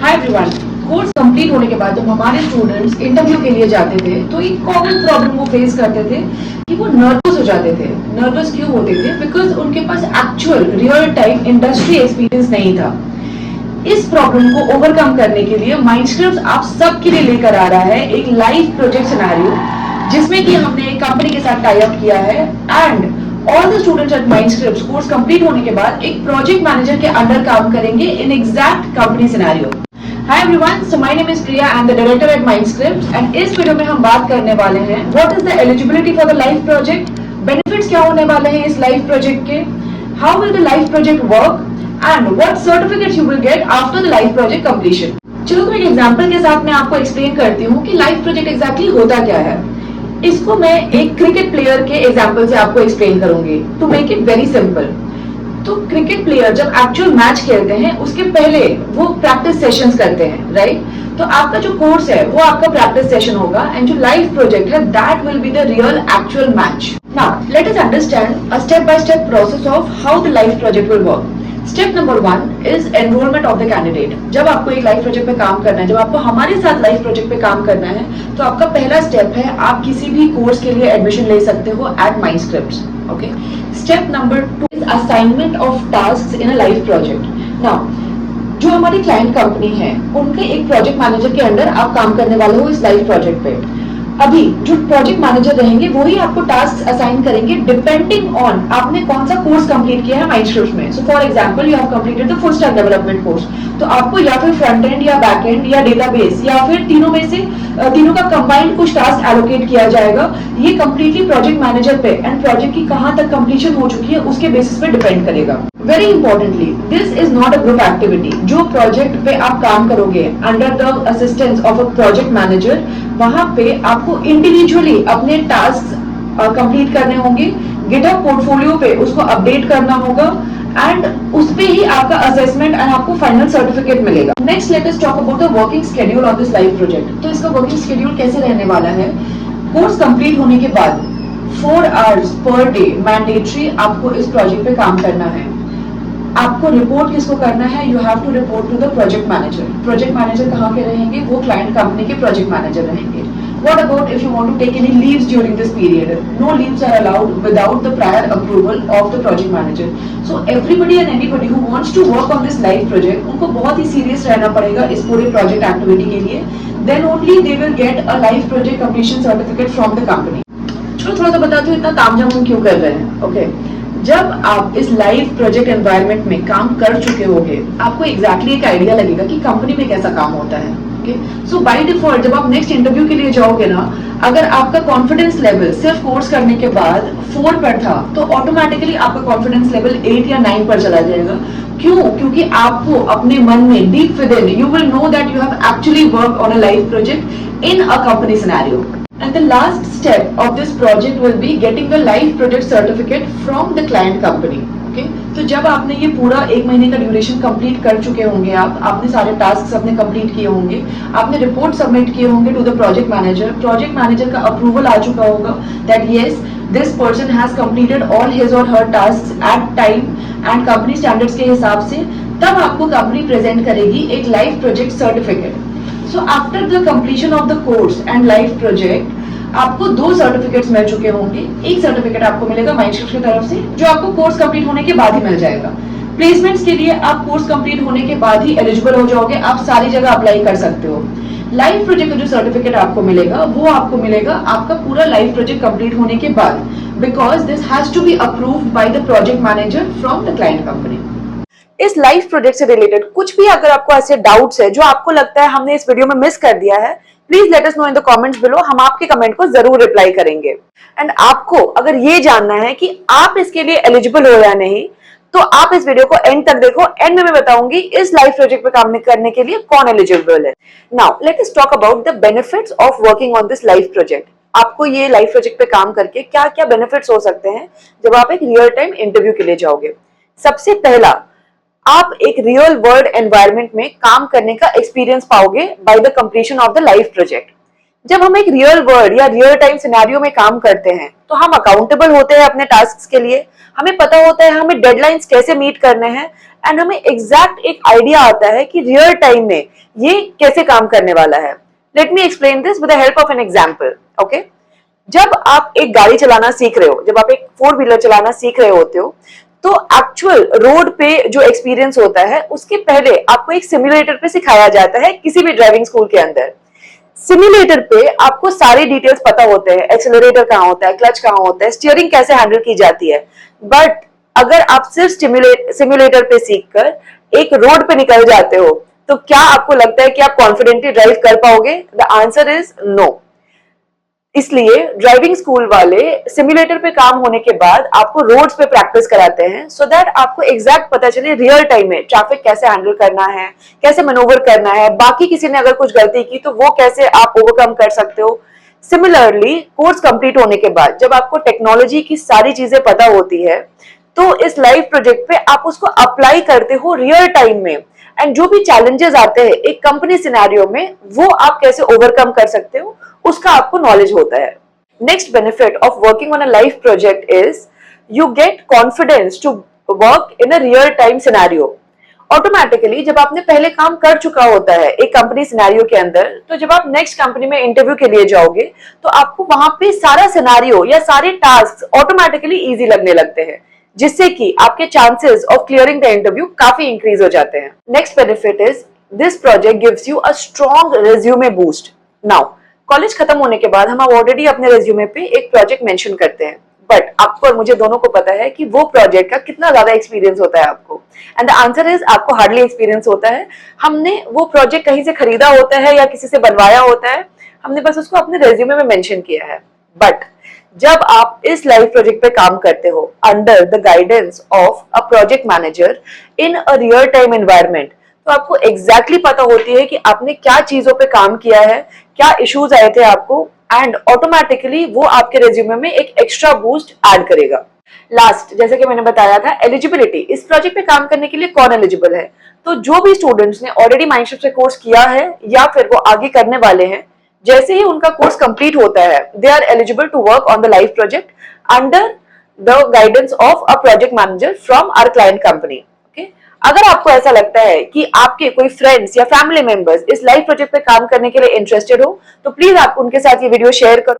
Hi everyone. Course complete होने के बाद जब हमारे स्टूडेंट्स इंटरव्यू के लिए जाते थे तो एक कॉमन प्रॉब्लम वो फेस करते थे कि वो नर्वस हो जाते थे। नर्वस क्यों होते थे? बिकॉज उनके पास actual real time industry experience नहीं था। इस प्रॉब्लम को ओवरकम करने के लिए माइंडस्क्रिप्ट आप सबके लिए लेकर आ रहा है एक लाइव प्रोजेक्ट सिनेरियो, जिसमें कि हमने एक कंपनी के साथ टाई अप किया है and all the students at Mindscript course complete होने के बाद एक प्रोजेक्ट मैनेजर के अंडर काम करेंगे in exact company scenario. Hi everyone, so my name is Priya. I am the director at Mindscript and इस वीडियो में हम बात करने वाले हैं What is the eligibility for the live project? Benefits क्या होने वाले हैं इस live project के? How will the live project work? And what certificates you will get after the live project completion? चलो तो एक एग्जांपल के साथ मैं आपको एक्सप्लेन करती हूँ कि लाइव प्रोजेक्ट एग्जैक्टली होता क्या है। इसको मैं एक क्रिकेट प्लेयर के एग्जाम्पल से आपको एक्सप्लेन करूंगी to make it very simple. तो क्रिकेट प्लेयर जब एक्चुअल मैच खेलते हैं उसके पहले वो प्रैक्टिस सेशंस करते हैं, राइट? तो आपका जो कोर्स है वो आपका प्रैक्टिस सेशन होगा एंड जो लाइव प्रोजेक्ट है that will be the real actual match. Now let us understand a step by step process of how the live project will work. Step number 1 is enrolment of the candidate. जब आपको एक live project पे काम करना है, जब आपको हमारे साथ लाइव प्रोजेक्ट पे काम करना है, तो आपका पहला स्टेप है आप किसी भी कोर्स के लिए एडमिशन ले सकते हो at Mindscript. Okay, step number 2 is assignment of tasks in a live project. Now जो हमारी क्लाइंट कंपनी है उनके एक प्रोजेक्ट मैनेजर के अंडर आप काम करने वाले हो इस लाइव प्रोजेक्ट पे। अभी जो प्रोजेक्ट मैनेजर रहेंगे वही आपको टास्क असाइन करेंगे डिपेंडिंग ऑन आपने कौन सा कोर्स कंप्लीट किया है माइंडस्क्रिप्ट में। So for example you have completed the full stack development course, तो आपको या फिर फ्रंट एंड या बैक एंड या डेटाबेस या फिर तीनों में से तीनों का कंबाइंड कुछ टास्क एलोकेट किया जाएगा। ये कंप्लीटली प्रोजेक्ट मैनेजर पे एंड प्रोजेक्ट की कहां तक कंप्लीशन हो चुकी है उसके बेसिस पे डिपेंड करेगा। Very importantly, this is not a group activity. जो प्रोजेक्ट पे आप काम करोगे under the assistance of a project manager, वहां पे आपको इंडिविजुअली अपने टास्क कंप्लीट करने होंगे। गिटहब पोर्टफोलियो पे उसको अपडेट करना होगा एंड उस पे ही आपका असेसमेंट एंड आपको फाइनल सर्टिफिकेट मिलेगा। Next let us talk about the working schedule of this live project. तो इसका वर्किंग शेड्यूल कैसे रहने वाला है? कोर्स कंप्लीट होने के बाद 4 आवर्स पर डे मैंडेटरी आपको इस प्रोजेक्ट पे काम करना है। आपको रिपोर्ट किसको करना है? You have to report to the project manager. Project manager कहाँ के रहेंगे? वो क्लाइंट कंपनी के प्रोजेक्ट मैनेजर रहेंगे। What about if you want to take any leaves during this period? No leaves are allowed without the prior approval of the project manager. So everybody and anybody who wants to work on this live project, उनको बहुत ही serious रहना पड़ेगा इस पूरे project activity के लिए। Then only they will get a live project completion certificate from the company. चलो थोड़ा सा बताती हूँ इतना तामझाम हम क्यों कर रहे हैं। Okay, जब आप इस लाइव प्रोजेक्ट एनवायरनमेंट में काम कर चुके होंगे आपको एग्जैक्टली एक आइडिया लगेगा कि कंपनी में कैसा काम होता है। सो बाय डिफॉल्ट जब आप नेक्स्ट इंटरव्यू के लिए जाओगे ना, अगर आपका कॉन्फिडेंस लेवल सिर्फ कोर्स करने के बाद 4 पर था तो ऑटोमेटिकली आपका कॉन्फिडेंस लेवल 8 या 9 पर चला जाएगा। क्यों? क्योंकि आपको अपने मन में deep with in you will know that you have actually work on a live project in a company scenario. And the last step of this project will be getting the live project certificate from the client company. Okay? तो जब आपने ये पूरा 1 महीने का duration complete कर चुके होंगे, आपने सारे टास्क अपने कंप्लीट किए होंगे, आपने रिपोर्ट सबमिट किए होंगे टू द प्रोजेक्ट मैनेजर का अप्रूवल आ चुका होगा that yes this person has completed all his or her task at time and company standards के हिसाब से, तब आपको कंपनी प्रेजेंट करेगी एक live project certificate. So after the completion of the course and live project आपको 2 certificates मिल चुके होंगे। एक सर्टिफिकेट आपको मिलेगा माइंडस्क्रिप्ट की तरफ से जो आपको कोर्स कंप्लीट होने के बाद ही मिल जाएगा। प्लेसमेंट्स के लिए आप कोर्स कंप्लीट होने के बाद ही एलिजिबल हो जाओगे, आप सारी जगह अप्लाई कर सकते हो। लाइव प्रोजेक्ट का जो सर्टिफिकेट आपको मिलेगा वो आपको मिलेगा आपका पूरा लाइव प्रोजेक्ट कंप्लीट होने के बाद, because this has to be approved by the project manager from the client company. इस लाइव प्रोजेक्ट से रिलेटेड कुछ भी अगर आपको ऐसे डाउट्स है जो आपको लगता है हमने इस वीडियो में मिस कर दिया है, please let us know in the comments below. हम आपके कमेंट को जरूर रिप्लाई करेंगे। एंड आपको अगर ये जानना है कि आप इसके लिए एलिजिबल हो या नहीं, तो आप इस वीडियो को एंड तक देखो। एंड में मैं बताऊंगी इस लाइव प्रोजेक्ट पे काम करने के लिए कौन एलिजिबल है। Now let us talk about the benefits of working on this live project. आपको ये लाइव प्रोजेक्ट पे काम करके क्या क्या बेनिफिट्स हो सकते हैं जब आप एक रियल टाइम इंटरव्यू के लिए जाओगे। सबसे पहला, आप एक रियल वर्ल्ड एनवायरनमेंट में काम करने का एक्सपीरियंस पाओगे by the completion of the live project. जब हम एक रियल वर्ल्ड या रियल टाइम सिनेरियो में काम करते हैं तो हम अकाउंटेबल होते हैं अपने टास्क के लिए। हमें पता होता है हमें डेडलाइंस कैसे मीट करने हैं एंड हमें एग्जैक्ट एक आइडिया आता है कि रियल टाइम में ये कैसे काम करने वाला है। Let me explain this with the help of an example. Okay, जब आप एक गाड़ी चलाना सीख रहे हो, जब आप एक 4 व्हीलर चलाना सीख रहे होते हो, तो एक्चुअल रोड पे जो एक्सपीरियंस होता है उसके पहले आपको एक सिमुलेटर पे सिखाया जाता है किसी भी ड्राइविंग स्कूल के अंदर। सिमुलेटर पे आपको सारी डिटेल्स पता होते हैं, एक्सेलरेटर कहाँ होता है, क्लच कहाँ होता है, स्टीयरिंग कैसे हैंडल की जाती है। बट अगर आप सिर्फ सिमुलेटर पे सीखकर एक रोड पे निकल जाते हो, तो क्या आपको लगता है कि आप कॉन्फिडेंटली ड्राइव कर पाओगे? The answer is no. इसलिए ड्राइविंग स्कूल वाले सिमुलेटर पे काम होने के बाद आपको रोड्स पे प्रैक्टिस कराते हैं, सो दैट आपको एग्जैक्ट पता चले रियल टाइम में ट्रैफिक कैसे हैंडल करना है, कैसे मैनूवर करना है, बाकी किसी ने अगर कुछ गलती की तो वो कैसे आप ओवरकम कर सकते हो। सिमिलरली कोर्स कंप्लीट होने के बाद जब आपको टेक्नोलॉजी की सारी चीजें पता होती है, तो इस लाइव प्रोजेक्ट पे आप उसको अप्लाई करते हो रियल टाइम में, एंड जो भी चैलेंजेस आते हैं एक कंपनी सिनेरियो में, वो आप कैसे ओवरकम कर सकते हो उसका आपको नॉलेज होता है। Next benefit of working on a life project is you get confidence to work in a real time scenario. Automatically जब आपने पहले काम कर चुका होता है एक कंपनी सिनेरियो के अंदर, तो जब आप नेक्स्ट कंपनी में इंटरव्यू के लिए जाओगे तो आपको वहां पे सारा सिनेरियो या सारे टास्क ऑटोमेटिकली इजी लगने लगते हैं, जिससे कि आपके chances of clearing the interview काफी इंक्रीज हो जाते हैं। Next benefit is this project gives you a strong resume boost. Now college खत्म होने के बाद हम ऑलरेडी अपने रेज्यूमे पे एक प्रोजेक्ट मेंशन करते हैं, बट आपको और मुझे दोनों को पता है कि वो प्रोजेक्ट का कितना ज्यादा एक्सपीरियंस होता है आपको। एंड द आंसर इज आपको हार्डली एक्सपीरियंस होता है। हमने वो प्रोजेक्ट कहीं से खरीदा होता है या किसी से बनवाया होता है, हमने बस उसको अपने रेज्यूमे में मेंशन किया है। बट जब आप इस लाइव प्रोजेक्ट पे काम करते हो under the guidance of a project manager in a real time environment, तो आपको एग्जैक्टली पता होती है कि आपने क्या चीजों पे काम किया है, क्या इश्यूज आए थे आपको, एंड ऑटोमेटिकली वो आपके रेज्यूमे में एक एक्स्ट्रा बूस्ट ऐड करेगा। लास्ट, जैसे कि मैंने बताया था, एलिजिबिलिटी। इस प्रोजेक्ट पे काम करने के लिए कौन एलिजिबल है? तो जो भी स्टूडेंट्स ने ऑलरेडी माइंडशिफ्ट से कोर्स किया है या फिर वो आगे करने वाले हैं, जैसे ही उनका कोर्स कंप्लीट होता है, they are eligible to work on the live project under the guidance of a project manager from our client company. Okay, अगर आपको ऐसा लगता है कि आपके कोई फ्रेंड्स या फैमिली मेंबर्स इस लाइव प्रोजेक्ट पे काम करने के लिए इंटरेस्टेड हो, तो प्लीज आप उनके साथ ये वीडियो शेयर करो।